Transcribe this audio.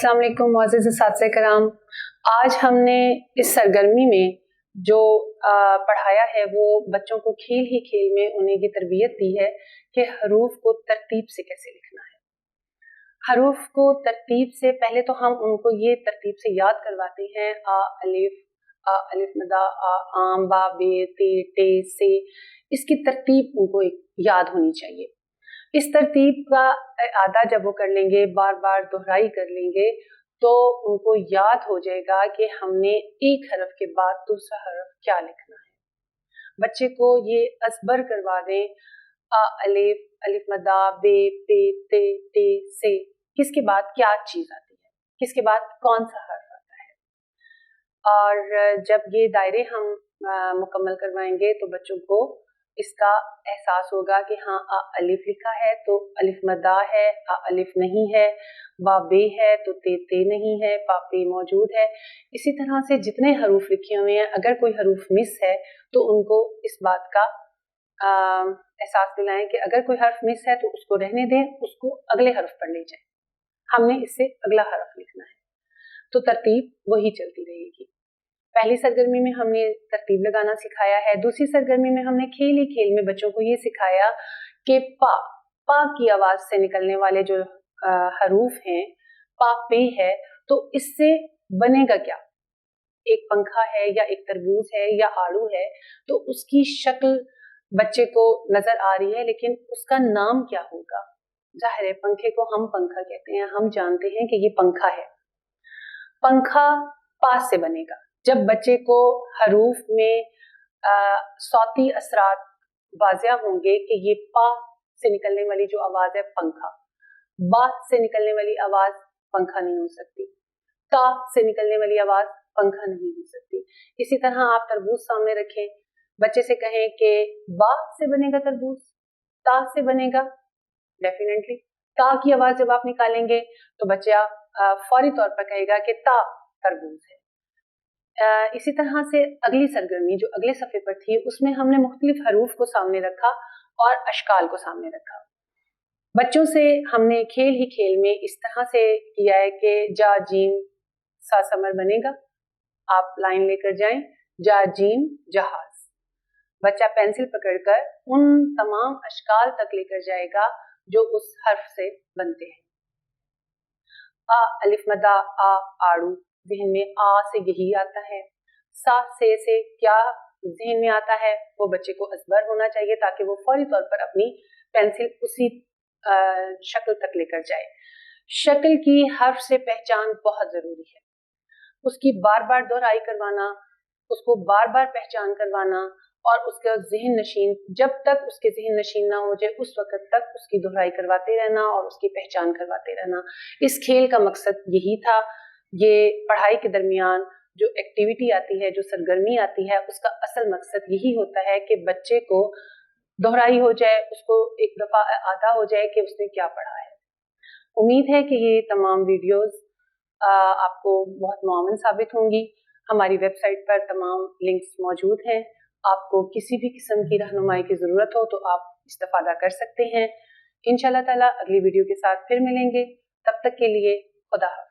अस्सलाम वालेकुम मुअज़्ज़िज़ असातिज़े कराम। आज हमने इस सरगर्मी में जो पढ़ाया है वो बच्चों को खेल ही खेल में उन्हें ये तरबियत दी है कि हरूफ को तरतीब से कैसे लिखना है। हरूफ को तरतीब से पहले तो हम उनको ये तरतीब से याद करवाते हैं आ अलिफ मदा आ आम बा बे ते टे से, इसकी तरतीब उनको याद होनी चाहिए। इस तरतीब का आदा जब वो कर लेंगे, बार बार दोहराई कर लेंगे, तो उनको याद हो जाएगा कि हमने एक हरफ के बाद दूसरा हरफ क्या लिखना है। बच्चे को ये असबर करवा दें आ अलिफ मदा बे पे ते टे से, किसके बाद क्या चीज आती है, किसके बाद कौन सा हर्फ आता है। और जब ये दायरे हम मुकम्मल करवाएंगे तो बच्चों को इसका एहसास होगा कि हाँ आ अलिफ लिखा है तो अलिफ मदा है, आ अलिफ नहीं है, बा बे है तो ते नहीं है, पा पे मौजूद है। इसी तरह से जितने हरूफ लिखे हुए हैं, अगर कोई हरूफ मिस है तो उनको इस बात का एहसास दिलाएं कि अगर कोई हर्फ मिस है तो उसको रहने दें, उसको अगले हर्फ पर ले जाएं, हमने इससे अगला हर्फ लिखना है। तो तरतीब वही चलती रहेगी। पहली सरगर्मी में हमने तरतीब लगाना सिखाया है, दूसरी सरगर्मी में हमने खेल ही खेल में बच्चों को ये सिखाया कि पा की आवाज से निकलने वाले जो हरूफ हैं, पा पे है, तो इससे बनेगा क्या। एक पंखा है या एक तरबूज है या आड़ू है, तो उसकी शक्ल बच्चे को नजर आ रही है, लेकिन उसका नाम क्या होगा। जाहिर है पंखे को हम पंखा कहते हैं, हम जानते हैं कि ये पंखा है। पंखा पा से बनेगा। जब बच्चे को हरूफ में सौती असरात वाज़िया होंगे कि ये पा से निकलने वाली जो आवाज है पंखा, बा से निकलने वाली आवाज पंखा नहीं हो सकती, ता से निकलने वाली आवाज पंखा नहीं हो सकती। इसी तरह आप तरबूज सामने रखें, बच्चे से कहें कि बा से बनेगा तरबूज, ता से बनेगा, डेफिनेटली ता की आवाज जब आप निकालेंगे तो बच्चा फौरी तौर पर कहेगा कि ता तरबूज है। इसी तरह से अगली सरगर्मी जो अगले सफ़े पर थी, उसमें हमने मुख्तलिफ हरूफ को सामने रखा और अशकाल को सामने रखा। बच्चों से हमने खेल ही खेल में इस तरह से किया है कि जा जीम सा समर बनेगा, आप लाइन लेकर जाएं, जा जीम जहाज। बच्चा पेंसिल पकड़कर उन तमाम अशकाल तक लेकर जाएगा जो उस हर्फ से बनते हैं। आ अलिफ मदा आ आड़ू, ज़हन में आ से यही आता है। सा से क्या ज़हन में आता है, वो बच्चे को असबर होना चाहिए ताकि वो फौरी तौर पर अपनी पेंसिल उसी शक्ल तक लेकर जाए। शक्ल की हर्फ से पहचान बहुत जरूरी है, उसकी बार बार दोहराई करवाना, उसको बार बार पहचान करवाना और उसका ज़हन नशीन, जब तक उसके ज़हन नशीन ना हो जाए उस वक्त तक उसकी दोहराई करवाते रहना और उसकी पहचान करवाते रहना। इस खेल का मकसद यही था। ये पढ़ाई के दरमियान जो एक्टिविटी आती है, जो सरगर्मी आती है, उसका असल मकसद यही होता है कि बच्चे को दोहराई हो जाए, उसको एक दफ़ा आदा हो जाए कि उसने क्या पढ़ा है। उम्मीद है कि ये तमाम वीडियोस आपको बहुत मुआवन साबित होंगी। हमारी वेबसाइट पर तमाम लिंक्स मौजूद हैं। आपको किसी भी किस्म की रहनुमाई की ज़रूरत हो तो आप इस्तेफादा कर सकते हैं। इंशाअल्लाह ताला अगली वीडियो के साथ फिर मिलेंगे। तब तक के लिए खुदा हाफ़िज़।